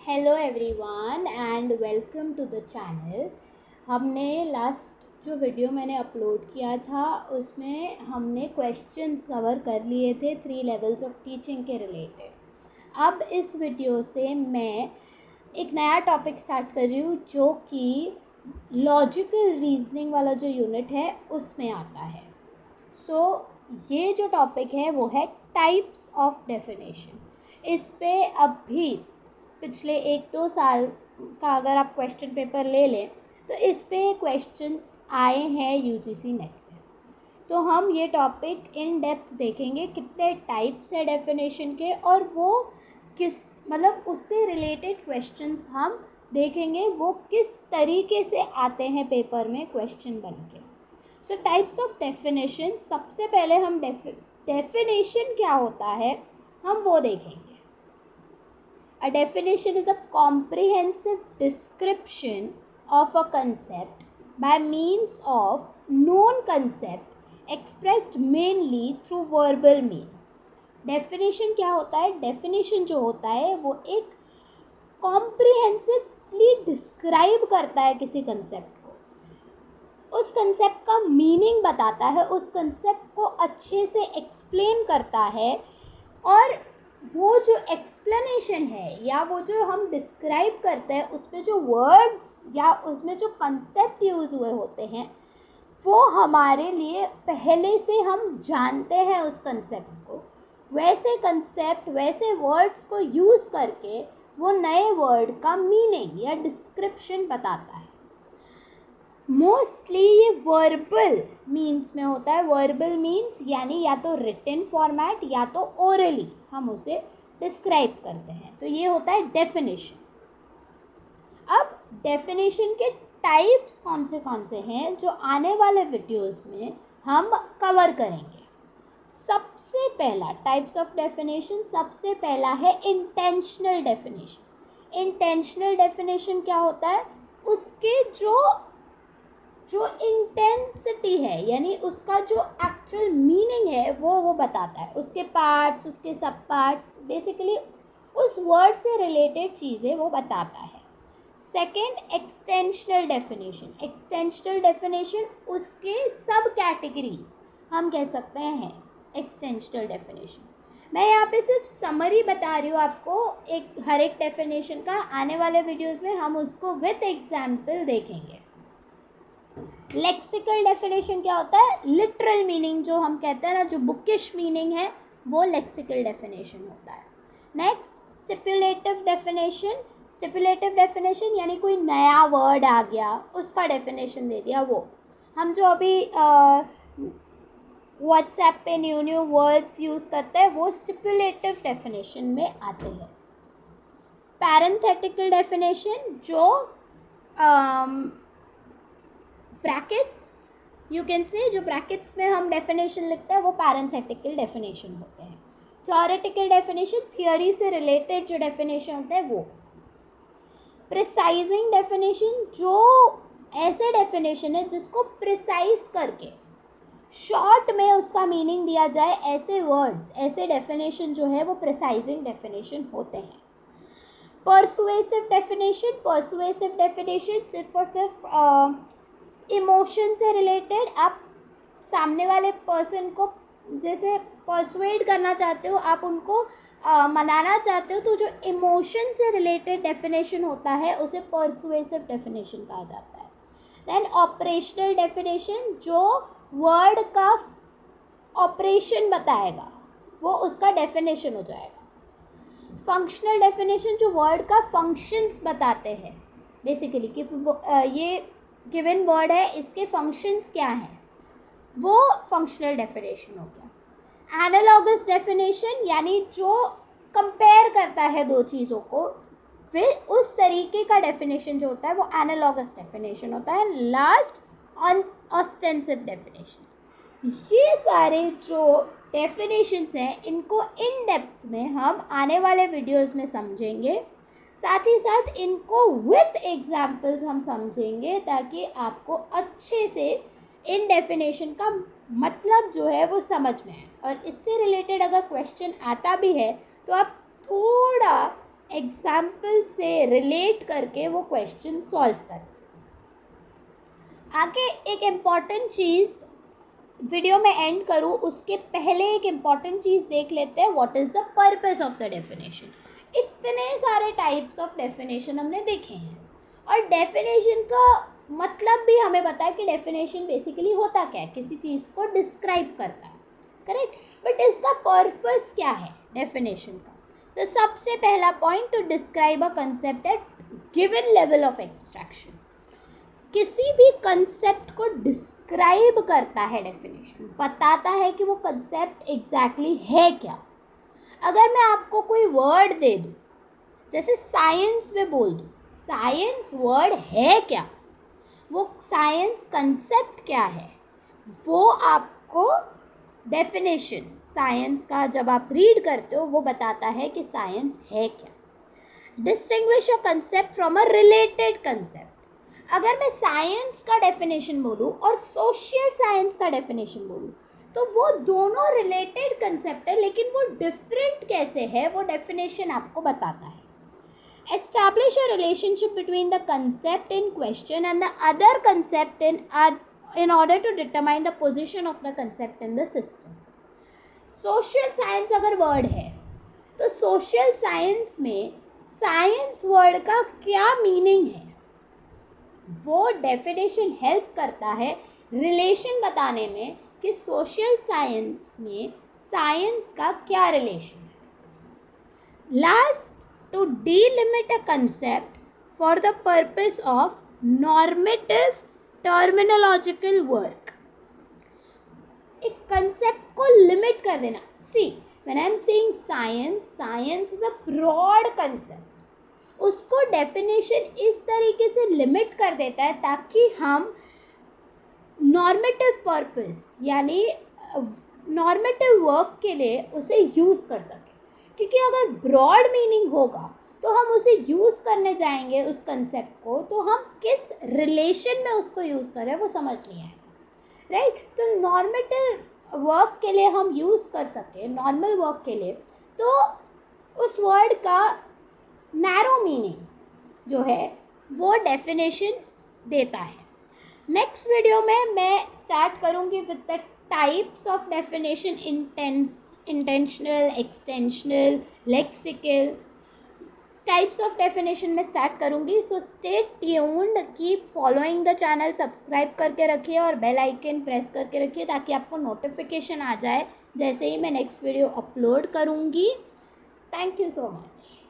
Hello everyone and welcome to the channel. हमने last जो video मैंने अपलोड किया था उसमें हमने क्वेश्चंस कवर कर लिए थे 3 लेवल्स ऑफ टीचिंग के रिलेटेड। अब इस वीडियो से मैं एक नया टॉपिक स्टार्ट कर रही हूँ जो कि लॉजिकल रीजनिंग वाला जो यूनिट है उसमें आता है। ये जो टॉपिक है वो है टाइप्स ऑफ डेफिनेशन। इस पे अभी पिछले 1-2 साल का अगर आप क्वेश्चन पेपर ले लें तो इस पे क्वेश्चंस आए हैं यूजीसी नेट में। तो हम ये टॉपिक इन डेप्थ देखेंगे कितने टाइप्स है डेफिनेशन के और वो किस उससे रिलेटेड क्वेश्चंस हम देखेंगे वो किस तरीके से आते हैं पेपर में क्वेश्चन बन के। सो टाइप्स ऑफ डेफिनेशन, सबसे पहले हम डेफिनेशन क्या होता है हम वो देखेंगे। A definition is a comprehensive description of a concept by means of known concept expressed mainly through verbal mean. Definition क्या होता है? Definition जो होता है वो एक comprehensively describe करता है किसी concept को, उस concept का meaning बताता है, उस concept को अच्छे से explain करता है और वो जो एक्सप्लेनेशन है या वो जो हम डिस्क्राइब करते हैं उसमें जो वर्ड्स या उसमें जो कंसेप्ट यूज़ हुए होते हैं वो हमारे लिए पहले से हम जानते हैं उस कंसेप्ट को। वैसे कंसेप्ट, वैसे वर्ड्स को यूज़ करके वो नए वर्ड का मीनिंग या डिस्क्रिप्शन बताता है। मोस्टली ये वर्बल मीन्स में होता है। वर्बल मीन्स यानी या तो रिटन फॉर्मेट या तो ओरली हम उसे डिस्क्राइब करते हैं। तो ये होता है डेफिनेशन। अब डेफिनेशन के टाइप्स कौन से हैं जो आने वाले वीडियोस में हम कवर करेंगे। सबसे पहला टाइप्स ऑफ डेफिनेशन, सबसे पहला है इंटेंशनल डेफिनेशन। इंटेंशनल डेफिनेशन क्या होता है? उसके जो इंटेंसिटी है यानी उसका जो एक्चुअल मीनिंग है वो बताता है। उसके पार्ट्स, उसके सब पार्ट्स, बेसिकली उस वर्ड से रिलेटेड चीज़ें वो बताता है। Second, extensional definition. Extensional definition उसके सब कैटेगरीज हम कह सकते हैं एक्सटेंशनल डेफिनेशन। मैं यहाँ पे सिर्फ समरी बता रही हूँ आपको हर एक डेफिनेशन का। आने वाले वीडियोज़ में हम उसको विथ एग्जाम्पल देखेंगे। लेक्सिकल डेफिनेशन क्या होता है? लिटरल मीनिंग जो हम कहते हैं ना, जो बुकिश मीनिंग है वो लेक्सिकल डेफिनेशन होता है। Next, stipulative definition. Stipulative definition यानी कोई नया वर्ड आ गया उसका डेफिनेशन दे दिया। वो हम जो अभी व्हाट्सएप पे न्यू वर्ड्स यूज़ करते हैं वो स्टिपुलेटिव डेफिनेशन में आते हैं। पैरेंथेटिकल डेफिनेशन जो ब्रैकेट्स, यू कैन से, जो ब्रैकेट्स में हम डेफिनेशन लिखते हैं वो पैरेंथेटिकल डेफिनेशन होते हैं। थ्योरेटिकल डेफिनेशन, थियोरी से रिलेटेड जो डेफिनेशन होते हैं वो। प्रिसाइजिंग डेफिनेशन, जो ऐसे डेफिनेशन है जिसको प्रिसाइज करके शॉर्ट में उसका मीनिंग दिया जाए, ऐसे वर्ड्स, ऐसे डेफिनेशन जो है वो प्रिसाइजिंग डेफिनेशन होते हैं। परसुएसिव डेफिनेशन, परसुएसिव डेफिनेशन सिर्फ और सिर्फ इमोशन से रिलेटेड, आप सामने वाले पर्सन को जैसे परसुएड करना चाहते हो, आप उनको मनाना चाहते हो, तो जो इमोशन से रिलेटेड डेफिनेशन होता है उसे परसुएसिव डेफिनेशन कहा जाता है। देन ऑपरेशनल डेफिनेशन, जो वर्ड का ऑपरेशन बताएगा वो उसका डेफिनेशन हो जाएगा। फंक्शनल डेफिनेशन, जो वर्ड का फंक्शंस बताते हैं, बेसिकली कि ये गिवन वर्ड है इसके फंक्शंस क्या हैं, वो फंक्शनल डेफिनेशन हो गया। एनालॉगस डेफिनेशन यानी जो कंपेयर करता है दो चीज़ों को, फिर उस तरीके का डेफिनेशन जो होता है वो एनालॉगस डेफिनेशन होता है। Last, ostensive definition. ये सारे जो डेफिनेशंस हैं इनको इन डेप्थ में हम आने वाले वीडियोस में समझेंगे। साथ ही साथ इनको विथ एग्जाम्पल्स हम समझेंगे ताकि आपको अच्छे से इन डेफिनेशन का मतलब जो है वो समझ में आए। और इससे रिलेटेड अगर क्वेश्चन आता भी है तो आप थोड़ा एग्जाम्पल से रिलेट करके वो क्वेश्चन सॉल्व कर। आगे एक इम्पॉर्टेंट चीज़ वीडियो में एंड करूँ उसके पहले एक इम्पॉर्टेंट चीज़ देख लेते हैं, what is the purpose of the definition. इतने सारे टाइप्स ऑफ डेफिनेशन हमने देखे हैं और डेफिनेशन का मतलब भी हमें पता है कि डेफिनेशन बेसिकली होता क्या है, किसी चीज़ को डिस्क्राइब करता है, करेक्ट। बट इसका पर्पस क्या है डेफिनेशन का? तो सबसे पहला point, to describe a concept at given level of abstraction. किसी भी कंसेप्ट को डिस्क्राइब करता है डेफिनेशन, बताता है कि वो कंसेप्ट एग्जैक्टली है क्या। अगर मैं आपको कोई वर्ड दे दूँ, जैसे साइंस में बोल दूँ, साइंस वर्ड है क्या, वो साइंस कंसेप्ट क्या है, वो आपको डेफिनेशन साइंस का जब आप रीड करते हो वो बताता है कि साइंस है क्या। Distinguish a concept from a related concept. अगर मैं साइंस का डेफिनेशन बोलूँ और सोशल साइंस का डेफिनेशन बोलूँ तो वो दोनों रिलेटेड कंसेप्ट है, लेकिन वो डिफरेंट कैसे है वो डेफिनेशन आपको बताता है। Establish a relationship between the concept in question and the other concept in order to determine the position of the concept in the system. Social science अगर वर्ड है तो social science में साइंस वर्ड का क्या meaning है वो definition help करता है रिलेशन बताने में कि सोशल साइंस में साइंस का क्या रिलेशन है। Last, to delimit a concept for the purpose of normative terminological work. एक concept को limit कर देना। See, when I am saying science, science is a broad concept. उसको definition इस तरीके से limit कर देता है ताकि हम normative purpose यानी normative work के लिए उसे use कर सकें। क्योंकि अगर ब्रॉड मीनिंग होगा तो हम उसे यूज़ करने जाएंगे उस कंसेप्ट को, तो हम किस रिलेशन में उसको यूज़ कर रहे हैं वो समझ नहीं आएगा, राइट। तो नॉर्मेटिव वर्क के लिए हम यूज़ कर सके, नॉर्मल वर्क के लिए, तो उस वर्ड का नैरो मीनिंग जो है वो डेफिनेशन देता है। नेक्स्ट वीडियो में मैं स्टार्ट करूँगी with the types of definition, intensional, extensional, lexical types of definition में स्टार्ट करूँगी। So stay tuned, keep following the channel, subscribe करके रखिए और बेल आइकन प्रेस करके रखिए ताकि आपको नोटिफिकेशन आ जाए जैसे ही मैं नेक्स्ट वीडियो अपलोड करूँगी। Thank you so much.